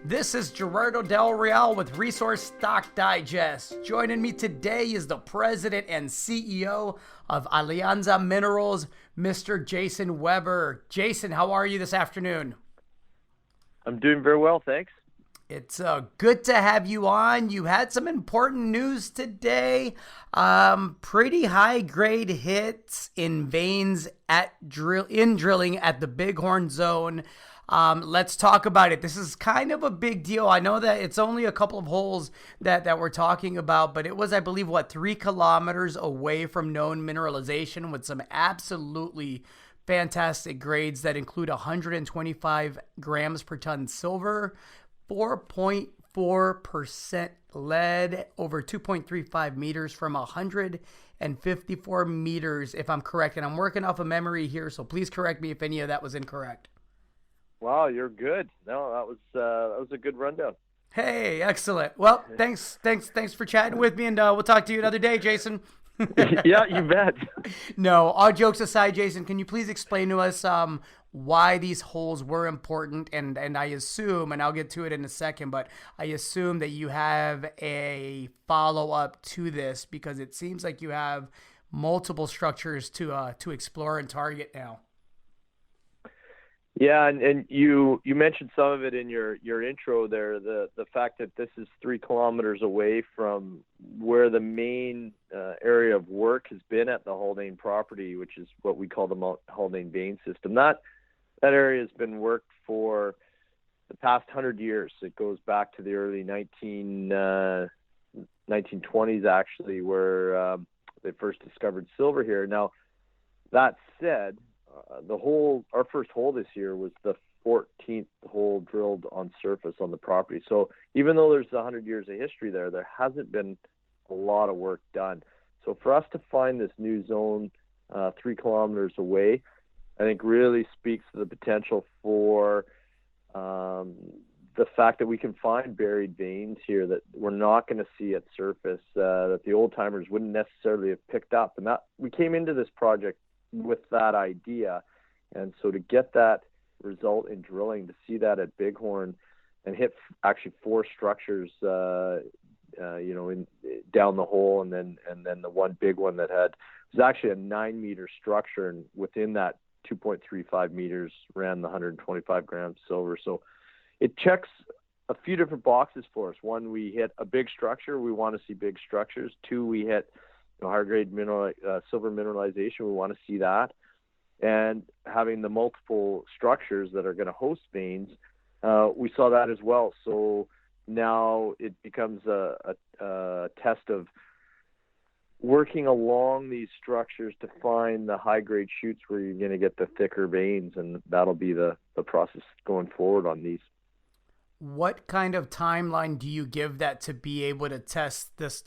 This is Gerardo Del Real with Resource Stock Digest. Joining me today is the president and CEO of Alianza Minerals, Mr. Jason Weber. Jason, how are you this afternoon? I'm doing very well, thanks. It's good to have you on. You had some important news today. Pretty high grade hits in veins drilling at the Bighorn Zone. Let's talk about it. This is kind of a big deal. I know that it's only a couple of holes that we're talking about, but it was, I believe, 3 kilometers away from known mineralization with some absolutely fantastic grades that include 125 grams per ton silver, 4.4% lead, over 2.35 meters from 154 meters, if I'm correct. And I'm working off of memory here, so please correct me if any of that was incorrect. Wow, you're good. No, that was a good rundown. Hey, excellent. Well, thanks for chatting with me, and we'll talk to you another day, Jason. Yeah, you bet. No, all jokes aside, Jason, can you please explain to us why these holes were important? And I assume, and I'll get to it in a second, but I assume that you have a follow-up to this because it seems like you have multiple structures to explore and target now. Yeah, and you mentioned some of it in your intro there. The fact that this is 3 kilometers away from where the main area of work has been at the Haldane property, which is what we call the Mount Haldane vein system. That area has been worked for the past 100 years. It goes back to the early 1920s, actually, where they first discovered silver here. Now, that said, our first hole this year was the 14th hole drilled on surface on the property. So even though there's 100 years of history there hasn't been a lot of work done. So for us to find this new zone 3 kilometers away, I think really speaks to the potential for the fact that we can find buried veins here that we're not going to see at surface, that the old timers wouldn't necessarily have picked up. And that we came into this project with that idea, and so to get that result in drilling, to see that at Bighorn and hit actually 4 structures, in down the hole, and then the one big one that was actually a 9-meter structure, and within that 2.35 meters ran the 125 grams silver. So it checks a few different boxes for us. One, we hit a big structure. We want to see big structures. 2, we hit higher grade silver mineralization. We want to see that, and having the multiple structures that are going to host veins, we saw that as well. So now it becomes a test of working along these structures to find the high grade shoots where you're going to get the thicker veins, and that'll be the process going forward on these. What kind of timeline do you give that to be able to test this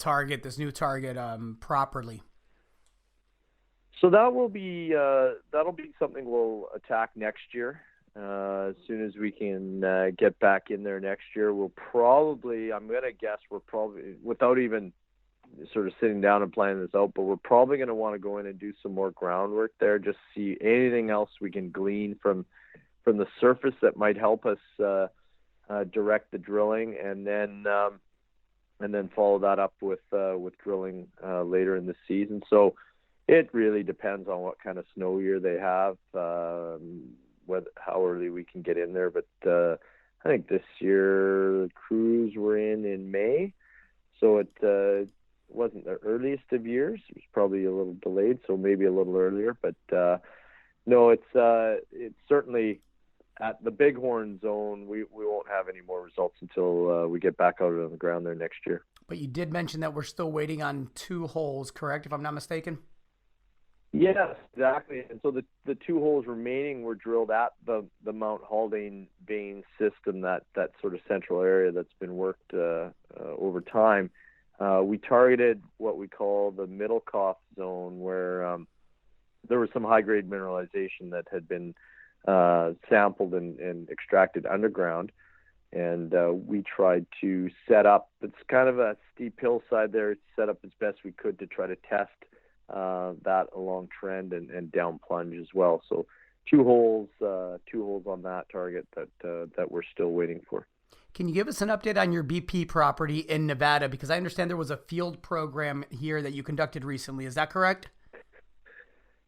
new target, properly? So that'll be something we'll attack next year. As soon as we can get back in there next year, I'm going to guess we're probably, without even sort of sitting down and planning this out, but we're probably going to want to go in and do some more groundwork there, just see anything else we can glean from the surface that might help us direct the drilling, and then follow that up with drilling later in the season. So it really depends on what kind of snow year they have, how early we can get in there. But I think this year the crews were in May, so it wasn't the earliest of years. It was probably a little delayed, so maybe a little earlier. But no, it's certainly at the Bighorn zone. We won't have any more results until we get back out on the ground there next year. But you did mention that we're still waiting on 2 holes, correct, if I'm not mistaken? Yes, exactly. And so the 2 holes remaining were drilled at the Mount Haldane vein system, that sort of central area that's been worked over time. We targeted what we call the Middlecoff zone, where there was some high-grade mineralization that had been sampled and extracted underground, and we tried to set up. It's kind of a steep hillside there. It's set up as best we could to try to test that along trend and down plunge as well. So two holes on that target that we're still waiting for. Can you give us an update on your BP property in Nevada? Because I understand there was a field program here that you conducted recently. Is that correct?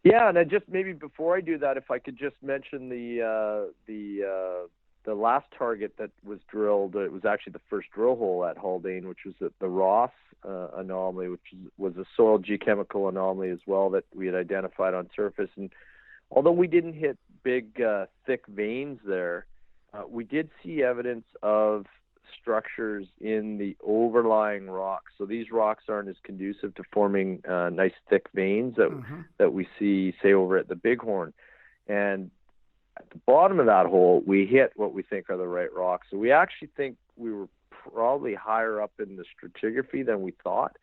Yeah, and I just maybe before I do that, if I could just mention the last target that was drilled. It was actually the first drill hole at Haldane, which was the Ross anomaly, which was a soil geochemical anomaly as well that we had identified on surface. And although we didn't hit big, thick veins there, we did see evidence of structures in the overlying rocks. So these rocks aren't as conducive to forming nice thick veins that we see, say, over at the Bighorn. And at the bottom of that hole, we hit what we think are the right rocks. So we actually think we were probably higher up in the stratigraphy than we thought.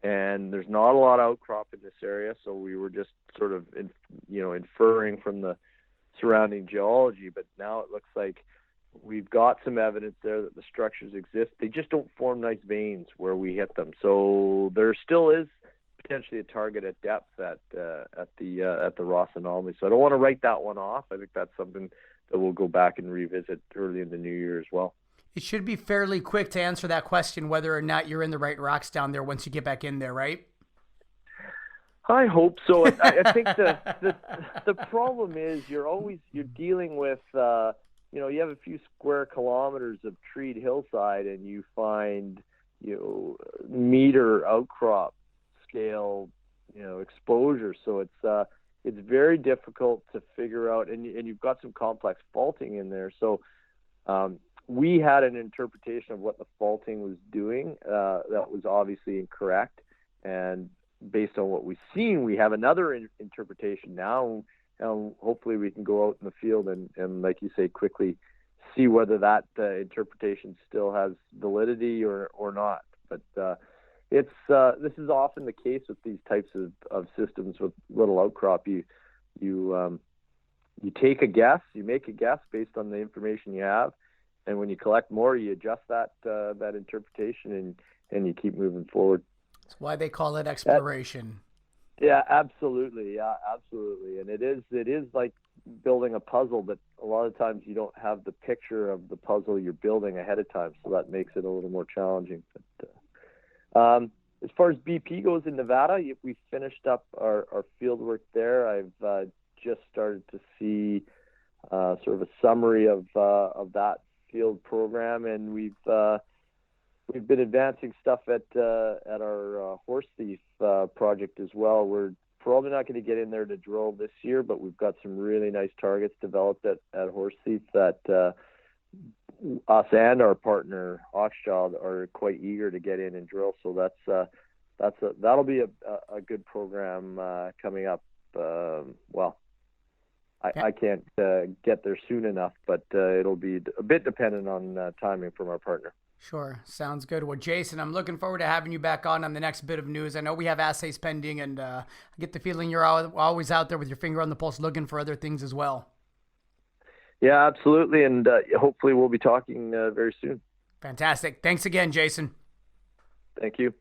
And there's not a lot of outcrop in this area, so we were just sort of, inferring from the surrounding geology. But now it looks like we've got some evidence there that the structures exist. They just don't form nice veins where we hit them. So there still is potentially a target at depth at the Ross anomaly. So I don't want to write that one off. I think that's something that we'll go back and revisit early in the new year as well. It should be fairly quick to answer that question, whether or not you're in the right rocks down there once you get back in there, right? I hope so. I think the problem is you're dealing with, you have a few square kilometers of treed hillside and you find, meter outcrop scale, exposure. So it's very difficult to figure out, and you've got some complex faulting in there. So we had an interpretation of what the faulting was doing that was obviously incorrect, and based on what we've seen, we have another interpretation now, and hopefully we can go out in the field and like you say, quickly see whether that interpretation still has validity or not. But this is often the case with these types of systems with little outcrop. You take a guess, you make a guess based on the information you have, and when you collect more, you adjust that interpretation and you keep moving forward. That's why they call it exploration. Yeah, absolutely. Yeah, absolutely. And it is like building a puzzle, but a lot of times you don't have the picture of the puzzle you're building ahead of time, so that makes it a little more challenging. But as far as BP goes in Nevada, we finished up our field work there. I've just started to see sort of a summary of that field program, and we've been advancing stuff at our Horse Thief project as well. We're probably not going to get in there to drill this year, but we've got some really nice targets developed at Horse Thief that us and our partner Oxchild are quite eager to get in and drill. So that'll be a good program coming up. I can't get there soon enough, but it'll be a bit dependent on timing from our partner. Sure. Sounds good. Well, Jason, I'm looking forward to having you back on the next bit of news. I know we have assays pending, and I get the feeling you're always out there with your finger on the pulse looking for other things as well. Yeah, absolutely. And hopefully we'll be talking very soon. Fantastic. Thanks again, Jason. Thank you.